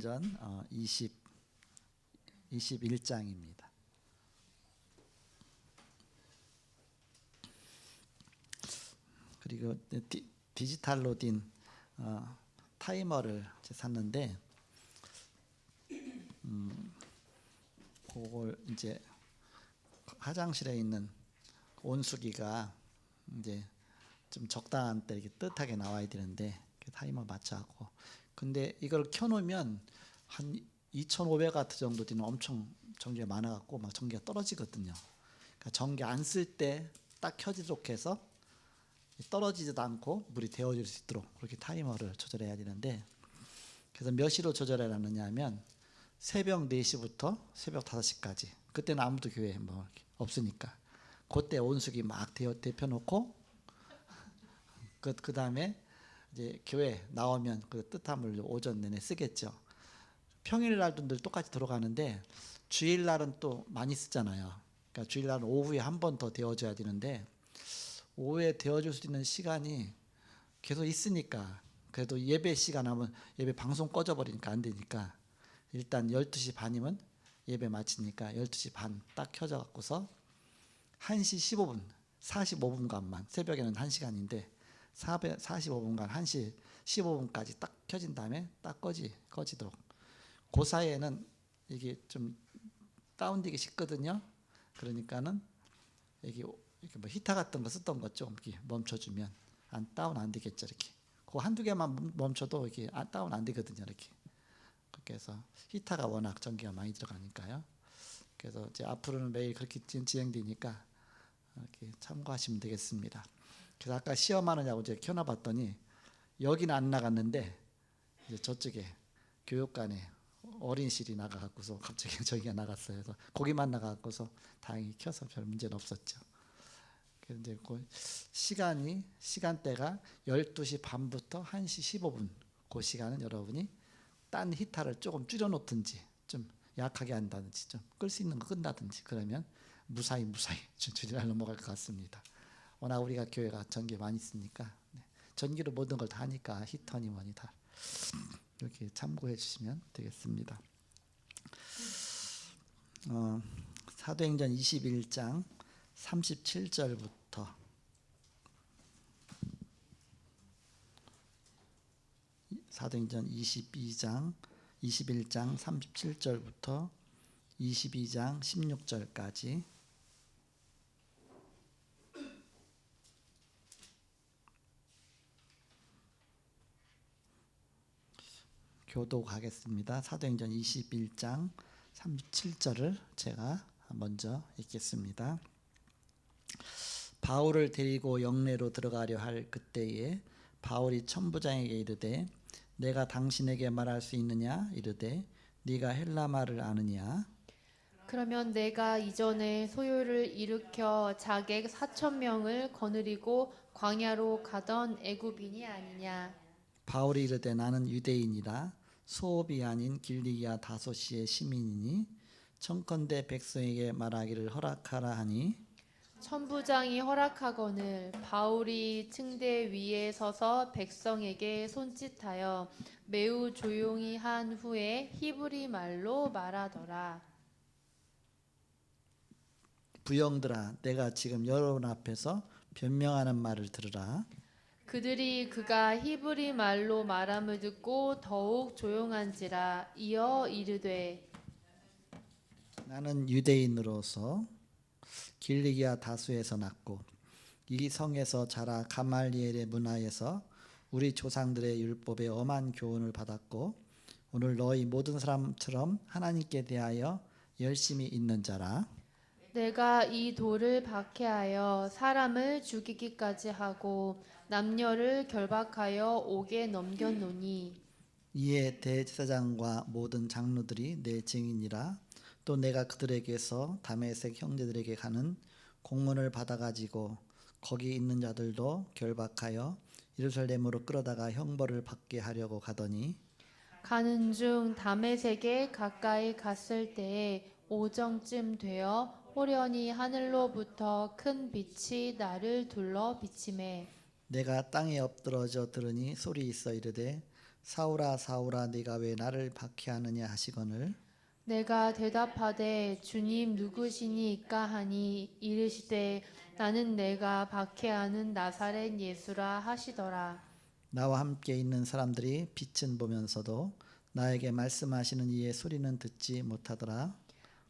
사도행전 21장입니다. 그리고 디지털로 된 타이머를 샀는데 그걸 이제 화장실에 있는 온수기가 이제 좀 적당한 때 이렇게 뜨뜻하게 나와야 되는데 타이머 맞춰갖고, 근데 이걸 켜놓으면 한 2,500와트 정도 되는 엄청 전기가 많아갖고 막 전기가 떨어지거든요. 그러니까 전기 안 쓸 때 딱 켜지도록 해서 떨어지지도 않고 물이 데워질 수 있도록 그렇게 타이머를 조절해야 되는데, 그래서 몇 시로 조절해놨느냐 하면 새벽 4시부터 새벽 5시까지, 그때는 아무도 교회에 뭐 없으니까 그때 온수기 막 데펴놓고 그 다음에 이제 교회 나오면 그 뜨뜻한 물 오전 내내 쓰겠죠. 평일날도 늘 똑같이 들어가는데 주일날은 또 많이 쓰잖아요. 그러니까 주일날은 오후에 한 번 더 데워줘야 되는데, 오후에 데워줄 수 있는 시간이 계속 있으니까, 그래도 예배 시간 하면 예배 방송 꺼져버리니까 안 되니까 일단 12시 반이면 예배 마치니까 12시 반 딱 켜져 갖고서 1시 15분 45분간만, 새벽에는 1시간인데 45분간 1시 15분까지 딱 켜진 다음에 딱 꺼지도록. 그 사이에는 이게 좀 다운되기 쉽거든요. 그러니까는 여기 이렇게 뭐 히터 같은 거 쓰던 거 좀 이렇게 멈춰주면 다운 안 되겠죠. 이렇게 그 한두 개만 멈춰도 이렇게 다운 안 되거든요. 이렇게. 그렇게 해서 히터가 워낙 전기가 많이 들어가니까요. 그래서 이제 앞으로는 매일 그렇게 진행되니까 이렇게 참고하시면 되겠습니다. 그래서 아까 시험하느냐고 이제 켜놔봤더니 여기는 안 나갔는데 이제 저쪽에 교육관에 어린이실이 나가갖고서 갑자기 저기가 나갔어요. 그래서 거기만 나가갖고서 다행히 켜서 별 문제는 없었죠. 그런데 그 시간대가 12시 반부터 1시 15분, 그 시간은 여러분이 딴 히터를 조금 줄여놓든지 좀 약하게 한다든지 좀 끌 수 있는 거 끈다든지, 그러면 무사히 주일날 넘어갈 것 같습니다. 워낙 우리가 교회가 전기 많이 쓰니까 전기로 모든 걸 다 하니까 히터니 뭐니 다 이렇게 참고해 주시면 되겠습니다. 사도행전 21장 37절부터 사도행전 21장 37절부터 22장 16절까지 교독하겠습니다. 사도행전 21장 37절을 제가 먼저 읽겠습니다. 바울을 데리고 영내로 들어가려 할 그때에 바울이 천부장에게 이르되 내가 당신에게 말할 수 있느냐? 이르되 네가 헬라 말을 아느냐? 그러면 내가 이전에 소요를 일으켜 자객 4,000명을 거느리고 광야로 가던 애굽인이 아니냐? 바울이 이르되 나는 유대인이라 소업이 아닌 길리기아 다소시의 시민이니 청컨대 백성에게 말하기를 허락하라 하니, 천부장이 허락하거늘 바울이 층대 위에 서서 백성에게 손짓하여 매우 조용히 한 후에 히브리 말로 말하더라. 부영들아, 내가 지금 여러분 앞에서 변명하는 말을 들으라. 그들이 그가 히브리 말로 말함을 듣고 더욱 조용한지라. 이어 이르되 나는 유대인으로서 길리기아 다수에서 났고 이 성에서 자라 가말리엘의 문화에서 우리 조상들의 율법에 엄한 교훈을 받았고 오늘 너희 모든 사람처럼 하나님께 대하여 열심히 있는 자라. 내가 이 돌을 박해하여 사람을 죽이기까지 하고 남녀를 결박하여 옥에 넘겼노니 이에 대제사장과 모든 장로들이 내 증인이라. 또 내가 그들에게서 다메섹 형제들에게 가는 공문을 받아가지고 거기 있는 자들도 결박하여 예루살렘으로 끌어다가 형벌을 받게 하려고 가더니, 가는 중 다메섹에 가까이 갔을 때에 오정쯤 되어 호련히 하늘로부터 큰 빛이 나를 둘러 비치매 내가 땅에 엎드러져 들으니 소리 있어 이르되 사울아 사울아 네가 왜 나를 박해하느냐 하시거늘 내가 대답하되 주님 누구시니까 하니 이르시되 나는 내가 박해하는 나사렛 예수라 하시더라. 나와 함께 있는 사람들이 빛은 보면서도 나에게 말씀하시는 이의 소리는 듣지 못하더라.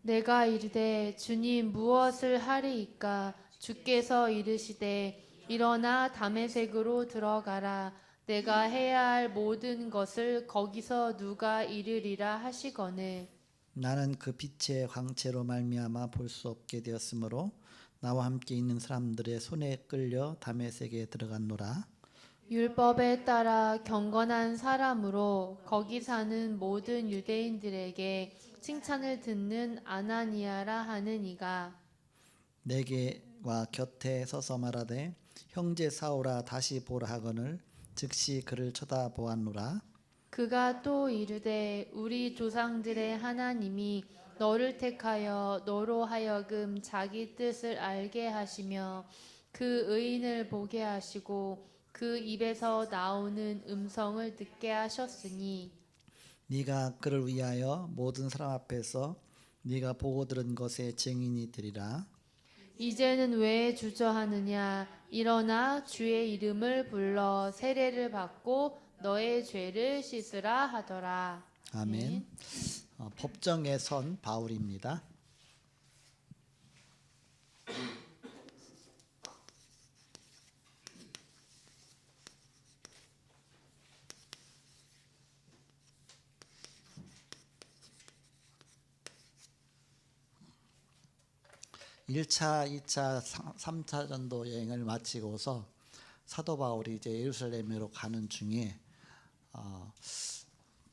내가 이르되 주님 무엇을 하리이까 주께서 이르시되 일어나 다메섹으로 들어가라 내가 해야 할 모든 것을 거기서 누가 이르리라 하시거늘 나는 그 빛의 광채로 말미암아 볼 수 없게 되었으므로 나와 함께 있는 사람들의 손에 끌려 다메섹에 들어갔노라. 율법에 따라 경건한 사람으로 거기 사는 모든 유대인들에게 칭찬을 듣는 아나니아라 하는 이가 내게와 곁에 서서 말하되 형제 사울아 다시 보라 하거늘 즉시 그를 쳐다보았노라. 그가 또 이르되 우리 조상들의 하나님이 너를 택하여 너로 하여금 자기 뜻을 알게 하시며 그 의인을 보게 하시고 그 입에서 나오는 음성을 듣게 하셨으니 네가 그를 위하여 모든 사람 앞에서 네가 보고 들은 것의 증인이 되리라. 이제는 왜 주저하느냐 일어나 주의 이름을 불러 세례를 받고 너의 죄를 씻으라 하더라. 아멘. 법정의 선 바울입니다. 일 차, 2차, 3차 전도 여행을 마치고서 사도 바울이 이제 예루살렘으로 가는 중에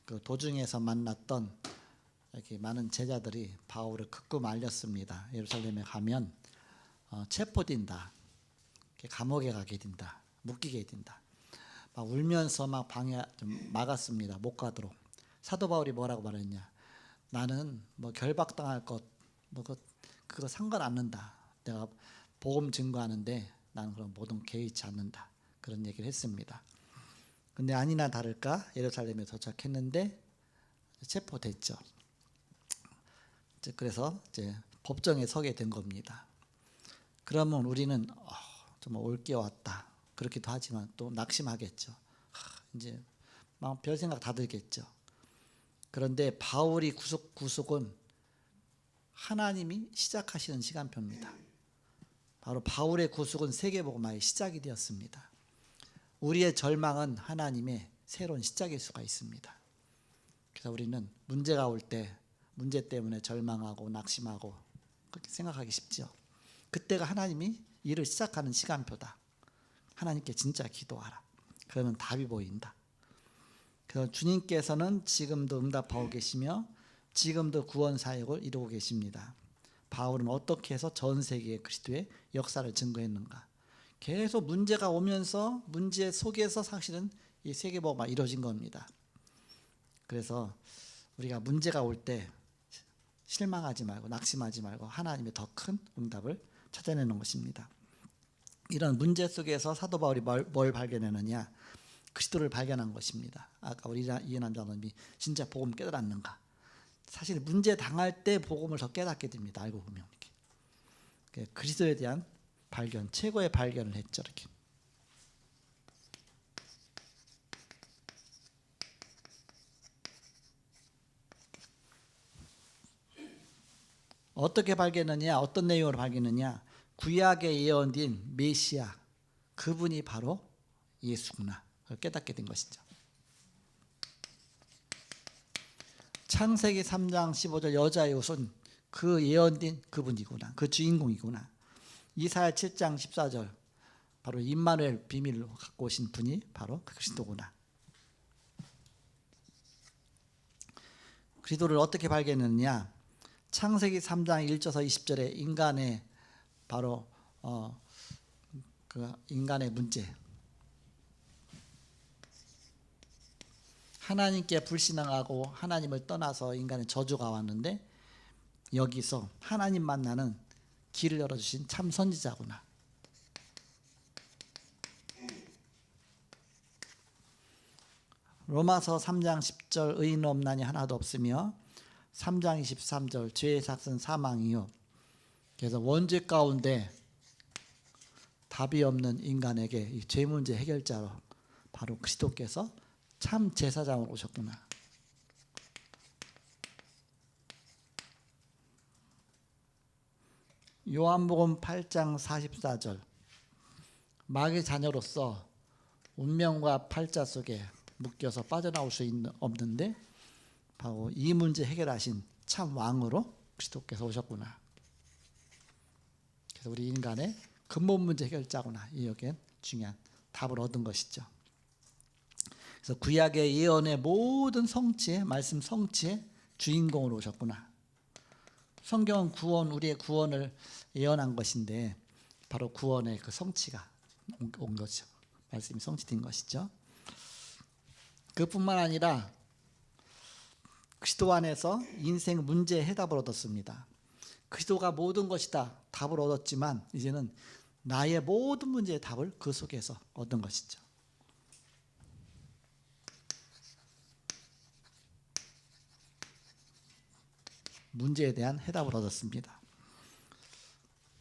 그 도중에서 만났던 이렇게 많은 제자들이 바울을 극구 말렸습니다. 예루살렘에 가면 체포된다, 감옥에 가게 된다, 묶이게 된다. 막 울면서 막 방해 좀 막았습니다. 못 가도록. 사도 바울이 뭐라고 말했냐? 나는 뭐 결박당할 것, 뭐 그거 상관 않는다. 내가 복음 증거하는데 나는 그런 모든 개의치 않는다. 그런 얘기를 했습니다. 근데 아니나 다를까 예루살렘에 도착했는데 체포됐죠. 그래서 이제 법정에 서게 된 겁니다. 그러면 우리는 정말 올게 왔다. 그렇기도 하지만 또 낙심하겠죠. 이제 막 별 생각 다 들겠죠. 그런데 바울이 구속은 하나님이 시작하시는 시간표입니다. 바로 바울의 구속은 세계복음화의 시작이 되었습니다. 우리의 절망은 하나님의 새로운 시작일 수가 있습니다. 그래서 우리는 문제가 올 때 문제 때문에 절망하고 낙심하고 그렇게 생각하기 쉽죠. 그때가 하나님이 일을 시작하는 시간표다. 하나님께 진짜 기도하라. 그러면 답이 보인다. 그래서 주님께서는 지금도 응답하고 계시며 지금도 구원 사역을 이루고 계십니다. 바울은 어떻게 해서 전 세계에 그리스도의 역사를 증거했는가? 계속 문제가 오면서 문제 속에서 사실은 이 세계복음화 이루어진 겁니다. 그래서 우리가 문제가 올 때 실망하지 말고 낙심하지 말고 하나님의 더 큰 응답을 찾아내는 것입니다. 이런 문제 속에서 사도 바울이 뭘 발견하느냐? 그리스도를 발견한 것입니다. 아까 우리 이해한 장로님이 진짜 복음 깨달았는가? 사실 문제 당할 때 복음을 더 깨닫게 됩니다. 알고 보면 이렇게 그리스도에 대한 발견, 최고의 발견을 했죠. 이렇게. 어떻게 발견했느냐? 어떤 내용으로 발견했느냐? 구약에 예언된 메시아, 그분이 바로 예수구나. 그걸 깨닫게 된 것이죠. 창세기 3장 15절 여자의 옷은 그 예언된 그분이구나. 그 주인공이구나. 이사야 7장 14절 바로 임마누엘 비밀을 갖고 오신 분이 바로 그리스도구나. 그리스도를 어떻게 발견했느냐? 창세기 3장 1절에서 20절에 인간의 바로 그 인간의 문제, 하나님께 불신앙하고 하나님을 떠나서 인간의 저주가 왔는데 여기서 하나님 만나는 길을 열어주신 참 선지자구나. 로마서 3장 10절 의인 없나니 하나도 없으며 3장 23절 죄의 삭은 사망이요. 그래서 원죄 가운데 답이 없는 인간에게 이 죄 문제 해결자로 바로 그리스도께서 참 제사장으로 오셨구나. 요한복음 8장 44절 마귀의 자녀로서 운명과 팔자 속에 묶여서 빠져나올 수 없는데 바로 이 문제 해결하신 참 왕으로 그리스도께서 오셨구나. 그래서 우리 인간의 근본 문제 해결자구나. 여기엔 중요한 답을 얻은 것이죠. 그래서 구약의 예언의 모든 성취의 말씀 성취의 주인공으로 오셨구나. 성경은 구원, 우리의 구원을 예언한 것인데 바로 구원의 그 성취가 온 거죠. 말씀이 성취된 것이죠. 그뿐만 아니라 그리스도 안에서 인생 문제의 해답을 얻었습니다. 그리스도가 모든 것이다 답을 얻었지만 이제는 나의 모든 문제의 답을 그 속에서 얻은 것이죠. 문제에 대한 해답을 얻었습니다.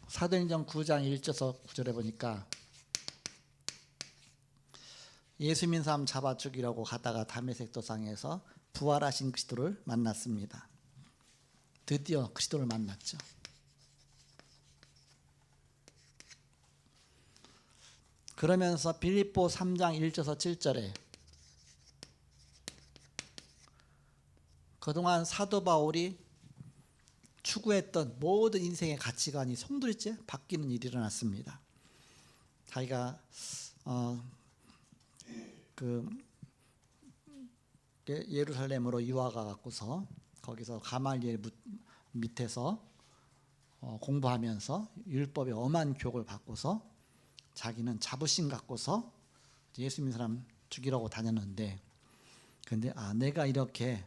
사도행전 9장 1절에서 9절에 보니까 예수 믿는 사람 잡아 죽이려고 가다가 다메섹 도상에서 부활하신 그리스도를 만났습니다. 드디어 그리스도를 만났죠. 그러면서 빌립보 3장 1절에서 7절에 그동안 사도 바울이 추구했던 모든 인생의 가치관이 송두리째 바뀌는 일이 일어났습니다. 자기가 예루살렘으로 유화가 갖고서 거기서 가말리엘 밑에서 공부하면서 율법의 엄한 교육을 받고서 자기는 자부심 갖고서 예수 믿는 사람 죽이려고 다녔는데 근데 내가 이렇게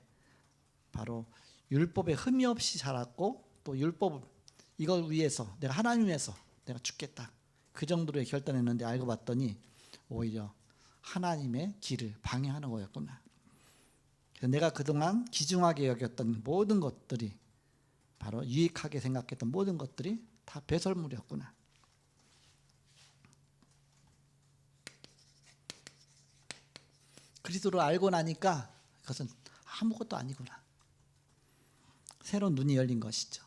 바로 율법에 흠이 없이 자랐고 또 율법 이걸 위해서 내가 하나님 위해서 내가 죽겠다 그 정도로 결단했는데 알고 봤더니 오히려 하나님의 길을 방해하는 거였구나. 그래서 내가 그동안 귀중하게 여겼던 모든 것들이 바로 유익하게 생각했던 모든 것들이 다 배설물이었구나. 그리스도를 알고 나니까 그것은 아무것도 아니구나. 새로운 눈이 열린 것이죠.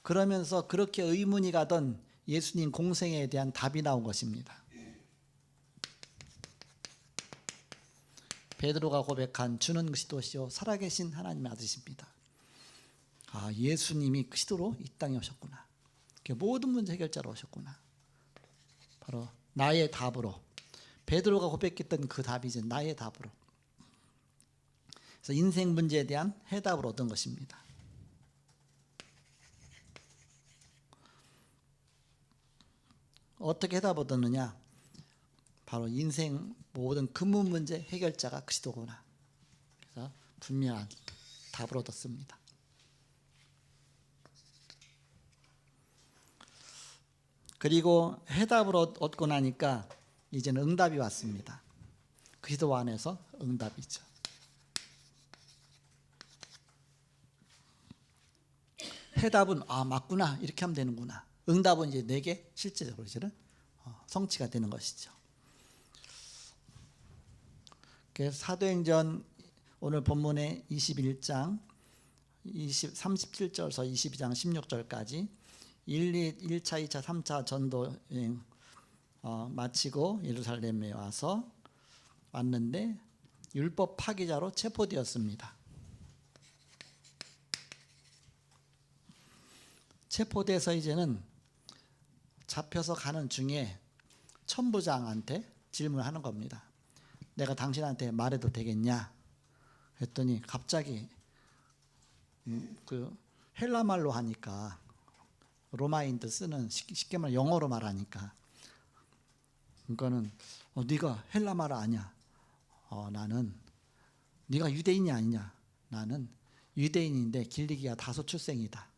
그러면서 그렇게 의문이 가던 예수님 공생에 대한 답이 나온 것입니다. 베드로가 고백한 주는 그리스도시요 살아계신 하나님의 아들이십니다. 예수님이 그리스도로 이 땅에 오셨구나. 모든 문제 해결자로 오셨구나. 바로 나의 답으로 베드로가 고백했던 그 답이 이제 나의 답으로. 그래서 인생 문제에 대한 해답을 얻은 것입니다. 어떻게 해답 얻었느냐? 바로 인생 모든 근본 문제 해결자가 그리스도구나. 그래서 분명한 답을 얻었습니다. 그리고 해답을 얻고 나니까 이제는 응답이 왔습니다. 그리스도 안에서 응답이죠. 해답은 맞구나 이렇게 하면 되는구나. 응답은 이제 내게 실제적으로 이제는 성취가 되는 것이죠. 그래서 사도행전 오늘 본문의 21장 37절에서 22장 16절까지 1차, 2차, 3차 전도 여행 마치고 예루살렘에 왔는데 율법 파기자로 체포되었습니다. 체포돼서 이제는 잡혀서 가는 중에 천부장한테 질문하는 겁니다. 내가 당신한테 말해도 되겠냐? 했더니 갑자기 그 헬라 말로 하니까 로마인들 쓰는 쉽게 말해 영어로 말하니까 그거는 네가 헬라 말 아냐? 나는 네가 유대인이 아니냐? 나는 유대인인데 길리기아 다소 출생이다.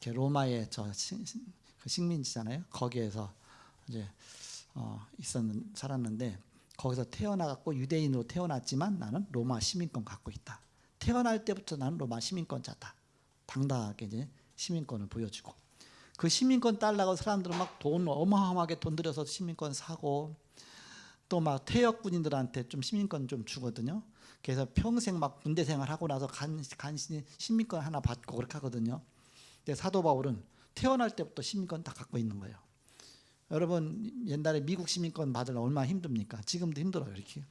로마의 식민지잖아요. 거기에서 이제 살았는데 거기서 태어나갖고 유대인으로 태어났지만 나는 로마 시민권 갖고 있다. 태어날 때부터 나는 로마 시민권자다. 당당하게 이제 시민권을 보여주고, 그 시민권 딸라고 사람들은 막 돈 어마어마하게 돈 들여서 시민권 사고, 또 막 퇴역군인들한테 좀 시민권 좀 주거든요. 그래서 평생 막 군대 생활하고 나서 간신히 시민권 하나 받고 그렇게 하거든요. 근데 사도 바울은 태어날 때부터 시민권 다 갖고 있는 거예요. 여러분 옛날에 미국 시민권 받으려면 얼마나 힘듭니까? 지금도 힘들어요. 이렇게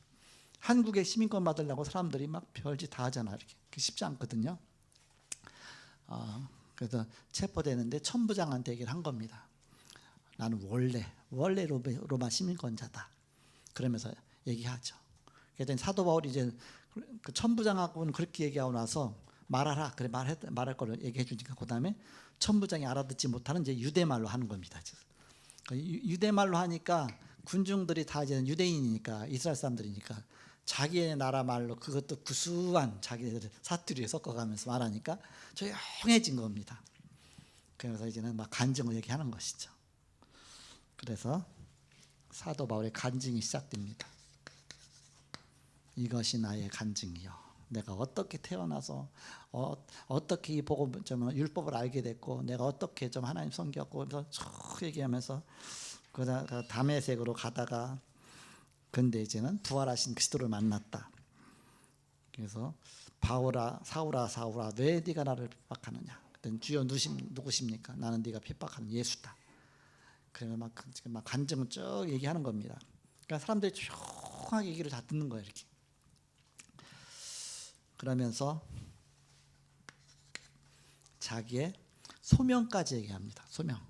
한국의 시민권 받으려고 사람들이 막 별짓 다 하잖아. 이렇게 쉽지 않거든요. 그래서 체포되는데 천부장한테 얘기를 한 겁니다. 나는 원래 로마 시민권자다. 그러면서 얘기하죠. 그랬더니 사도 바울이 이제 그 천부장하고는 그렇게 얘기하고 나서 말하라. 그래 말할 거를 얘기해 주니까 그다음에 천부장이 알아듣지 못하는 이제 유대말로 하는 겁니다. 유대말로 하니까 군중들이 다 이제 유대인이니까 이스라엘 사람들이니까 자기의 나라 말로 그것도 구수한 자기들 사투리에 섞어가면서 말하니까 조용해진 겁니다. 그래서 이제는 막 간증을 얘기하는 것이죠. 그래서 사도 바울의 간증이 시작됩니다. 이것이 나의 간증이요. 내가 어떻게 태어나서 어떻게 이 복음 좀 율법을 알게 됐고, 내가 어떻게 좀 하나님 섬겼고, 그래서 쭉 얘기하면서 그러다가 다메섹으로 가다가 근데 이제는 부활하신 그리스도를 만났다. 그래서 바울아 사울아 왜 네가 나를 핍박하느냐? 그랬더니 주여 누구십니까? 나는 네가 핍박하는 예수다. 그래서 막 간증을 쭉 얘기하는 겁니다. 그러니까 사람들이 조용하게 얘기를 다 듣는 거예요. 이렇게. 그러면서 자기의 소명까지 얘기합니다. 소명.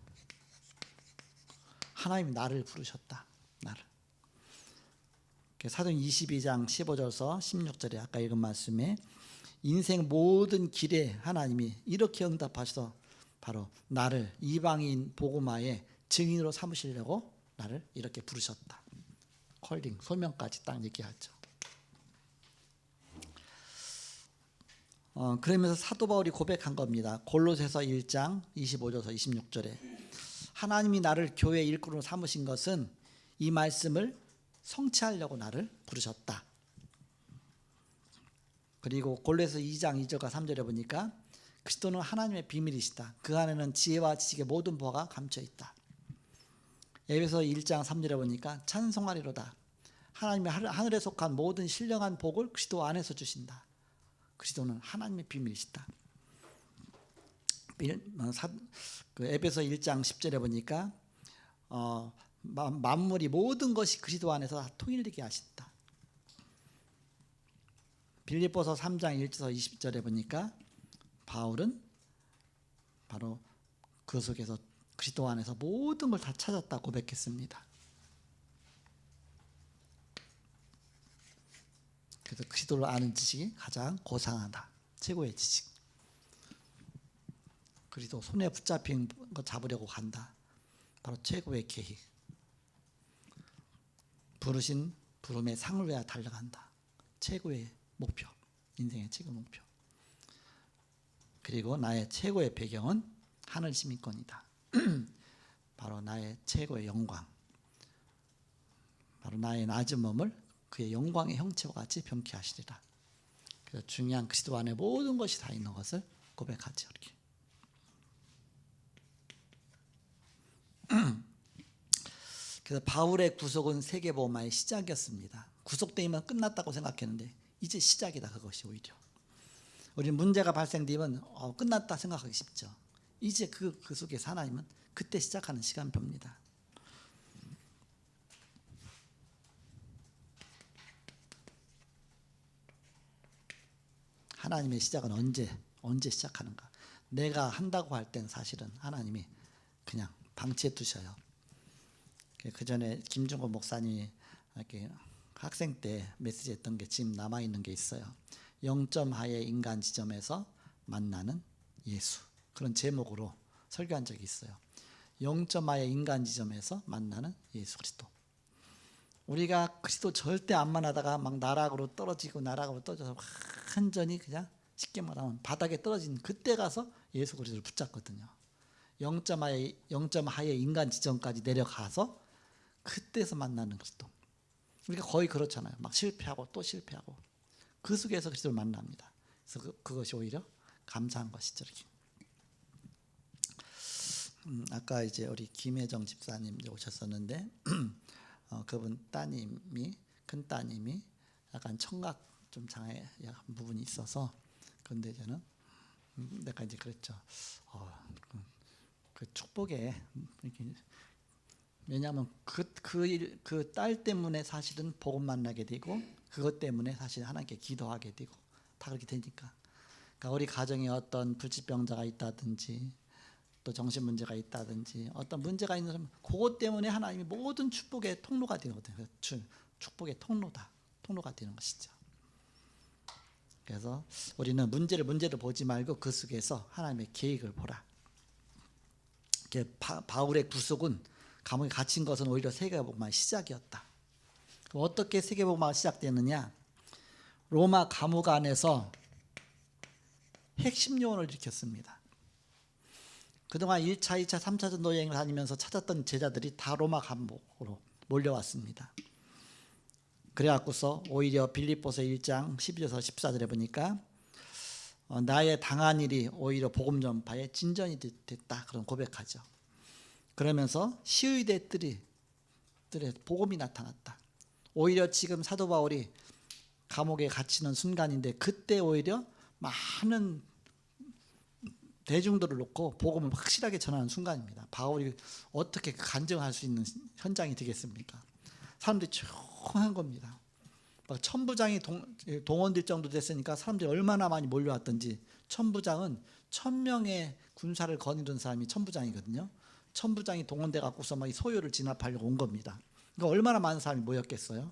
하나님이 나를 부르셨다. 나를. 사도행 22장 15절서 16절에 아까 읽은 말씀에 인생 모든 길에 하나님이 이렇게 응답하셔서 바로 나를 이방인 복음화의 증인으로 삼으시려고 나를 이렇게 부르셨다. 콜링, 소명까지 딱 얘기하죠. 그러면서 사도 바울이 고백한 겁니다. 골로새서 1장 25절서 26절에 하나님이 나를 교회 일꾼으로 삼으신 것은 이 말씀을 성취하려고 나를 부르셨다. 그리고 골로새서 2장 2절과 3절에 보니까 그리스도는 하나님의 비밀이시다. 그 안에는 지혜와 지식의 모든 보화가 감춰 있다. 에베소 1장 3절에 보니까 찬송하리로다. 하나님의 하늘에 속한 모든 신령한 복을 그리스도 안에서 주신다. 그리스도는 하나님의 비밀이시다. 그 에베소 1장 10절에 보니까 만물이 모든 것이 그리스도 안에서 통일되게 하신다. 빌립보서 3장 1절에서 20절에 보니까 바울은 바로 그 속에서 그리스도 안에서 모든 걸 다 찾았다 고백했습니다. 그래서 그리스도를 아는 지식이 가장 고상하다. 최고의 지식. 그리스도 손에 붙잡힌 거 잡으려고 간다. 바로 최고의 계획. 부르신 부름의 상을 위하여 달려간다. 최고의 목표. 인생의 최고 목표. 그리고 나의 최고의 배경은 하늘 시민권이다. 바로 나의 최고의 영광. 바로 나의 낮은 몸을 그의 영광의 형체와 같이 병케 하시리라. 그래서 중요한 그리스도 안에 모든 것이 다 있는 것을 고백하죠. 이렇게. 그래서 바울의 구속은 세계복음화의 시작이었습니다. 구속되면 끝났다고 생각했는데 이제 시작이다. 그것이 오히려 우리 문제가 발생되면 끝났다 생각하기 쉽죠. 이제 그 속에서 하나님은 그때 시작하는 시간표입니다. 하나님의 시작은 언제 시작하는가? 내가 한다고 할 때는 사실은 하나님이 그냥 방치해 두셔요. 그 전에 김중호 목사님이 이렇게 학생 때 메시지했던 게 지금 남아 있는 게 있어요. 0.하의 인간 지점에서 만나는 예수. 그런 제목으로 설교한 적이 있어요. 0.하의 인간 지점에서 만나는 예수 그리스도. 우리가 그리스도 절대 안 만나다가 막 나락으로 떨어져서 완전히 그냥 쉽게 말하면 바닥에 떨어진 그때 가서 예수 그리스도를 붙잡거든요. 0.하의 인간 지점까지 내려가서 그때서 만나는 그리스도. 우리가 거의 그렇잖아요. 막 실패하고 또 실패하고 그 속에서 그리스도를 만납니다. 그래서 그것이 오히려 감사한 것이죠. 이렇게. 아까 이제 우리 김혜정 집사님 이제 오셨었는데 그분 따님이 큰 따님이 약간 청각 좀 장애 약간 부분이 있어서 그런데 저는 내가 이제 그랬죠. 그 축복에 이렇게 왜냐하면 그 딸 때문에 사실은 복음 만나게 되고 그것 때문에 사실 하나님께 기도하게 되고 다 그렇게 되니까. 그러니까 우리 가정에 어떤 불치병자가 있다든지 또 정신 문제가 있다든지 어떤 문제가 있는 사람 그것 때문에 하나님이 모든 축복의 통로가 되는 거거든요. 축복의 통로가 되는 것이죠. 그래서 우리는 문제를 보지 말고 그 속에서 하나님의 계획을 보라. 바울의 구속은 감옥에 갇힌 것은 오히려 세계복음의 시작이었다. 어떻게 세계복음이 시작되느냐? 로마 감옥 안에서 핵심 요원을 일으켰습니다. 그동안 1차, 2차, 3차 전도 여행을 다니면서 찾았던 제자들이 다 로마 감옥으로 몰려왔습니다. 그래갖고서 오히려 빌립보서 1장 12절에서 14절에 보니까 나의 당한 일이 오히려 복음 전파에 진전이 됐다 그런 고백하죠. 그러면서 시의대들의 복음이 나타났다. 오히려 지금 사도 바울이 감옥에 갇히는 순간인데 그때 오히려 많은 대중들을 놓고 복음을 확실하게 전하는 순간입니다. 바울이 어떻게 간증할 수 있는 현장이 되겠습니까? 사람들이 조용한 겁니다. 막 천부장이 동원될 정도 됐으니까 사람들이 얼마나 많이 몰려왔던지. 천부장은 1000명의 군사를 거느리는 사람이 천부장이거든요. 천부장이 동원돼 갖고서 막 소요를 진압하려고 온 겁니다. 그러니까 얼마나 많은 사람이 모였겠어요.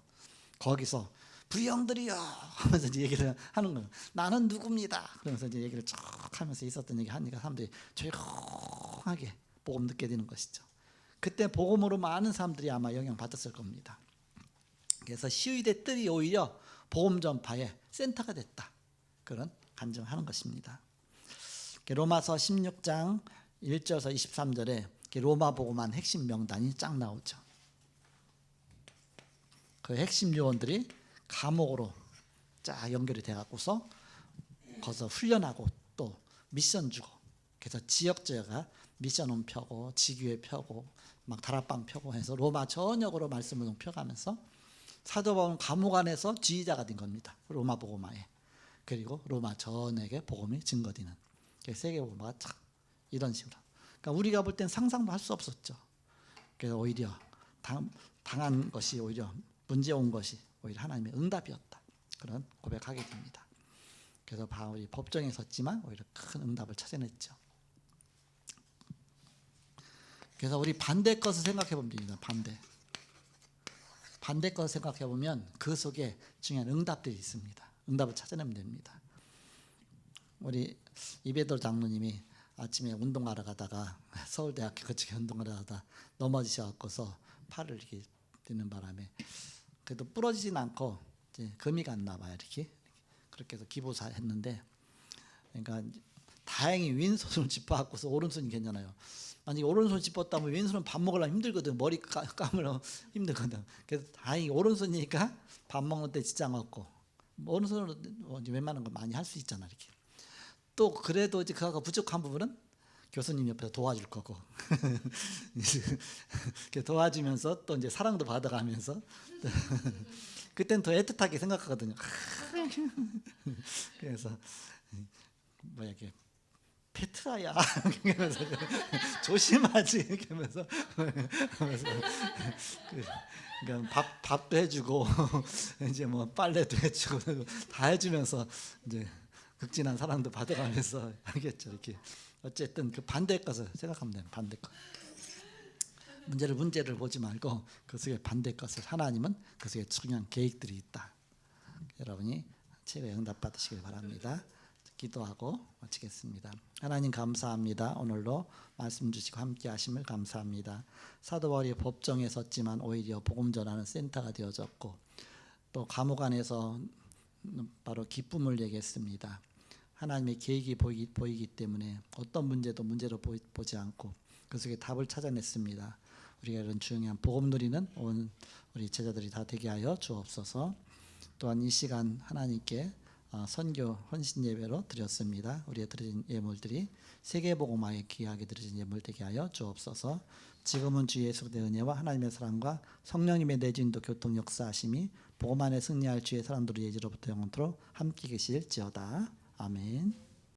거기서 부형들이요 하면서 이제 얘기를 하는 거예요. 나는 누굽니다. 그러면서 이제 얘기를 쭉 하면서 있었던 얘기 하니까 사람들이 조용하게 복음 듣게 되는 것이죠. 그때 복음으로 많은 사람들이 아마 영향 받았을 겁니다. 그래서 시위대 뜰이 오히려 복음 전파의 센터가 됐다. 그런 간증하는 것입니다. 로마서 16장 1절에서 23절에 로마 복음한 핵심 명단이 쫙 나오죠. 그 핵심 요원들이 감옥으로 쫙 연결이 돼갖고서 거기서 훈련하고 또 미션 주고 그래서 지역제가 미션홈 펴고 지교회 펴고 막 다락방 펴고 해서 로마 전역으로 말씀을 펴가면서 사도 바울은 감옥 안에서 지휘자가 된 겁니다. 로마 복음화에. 그리고 로마 전역에 복음이 증거되는 세계 복음화가 참 이런 식으로. 그러니까 우리가 볼 땐 상상도 할 수 없었죠. 그래서 오히려 당한 것이 오히려 문제 온 것이 오히려 하나님의 응답이었다. 그런 고백하게 됩니다. 그래서 바울이 법정에 섰지만 오히려 큰 응답을 찾아냈죠. 그래서 우리 반대 것을 생각해 보면 됩니다. 반대 것을 생각해 보면 그 속에 중요한 응답들이 있습니다. 응답을 찾아내면 됩니다. 우리 이배돌 장로님이 아침에 운동하러 가다가 서울대학교 그쪽에 운동하러 가다가 넘어지셔갖고서 팔을 이렇게 드는 바람에 그래도 부러지진 않고 이제 금이 갔나 봐요. 이렇게 그렇게 해서 기부사 했는데 그러니까 다행히 왼손을 짚어갖고서 오른손이 괜찮아요. 만약에 오른손 짚었다면 왼손은 밥 먹으려면 힘들거든. 머리 감으려 힘들거든. 그래서 다행히 오른손이니까 밥 먹는 때 지장 없고 오른손으로 웬만한 거 많이 할 수 있잖아. 이렇게 또 그래도 이제 그가 부족한 부분은 교수님 옆에서 도와줄 거고 도와주면서 또 이제 사랑도 받아가면서 그때는 더 애틋하게 생각하거든요. 그래서 뭐야 이게 페트라야 그러면서 조심하지 이렇게 하면서 그러니까 밥도 해주고 이제 뭐 빨래도 해주고 다 해주면서 이제 극진한 사랑도 받아가면서 하겠죠. 이렇게 어쨌든 그 반대 것을 생각하면 돼요. 반대 것. 문제를 보지 말고 그 속에 반대 것을 하나님은 그 속에 중요한 계획들이 있다. 여러분이 최고의 응답 받으시길 바랍니다. 기도하고 마치겠습니다. 하나님 감사합니다. 오늘도 말씀 주시고 함께 하심을 감사합니다. 사도 바울이 법정에 섰지만 오히려 복음 전하는 센터가 되어졌고 또 감옥 안에서 바로 기쁨을 얘기했습니다. 하나님의 계획이 보이기 때문에 어떤 문제도 문제로 보지 않고 그 속에 답을 찾아냈습니다. 우리가 이런 중요한 복음 누리는 온 우리 제자들이 다 되게 하여 주옵소서. 또한 이 시간 하나님께 선교 헌신 예배로 드렸습니다. 우리가 드린 예물들이 세계복음화에 귀하게 드려진 예물 되게 하여 주옵소서. 지금은 주 예수 그리스도의 은혜와 하나님의 사랑과 성령님의 내주인도 교통 역사하심이 복음 안에 승리할 주의 사람들의 예지로부터 영원토록 함께 계실지어다. 아멘.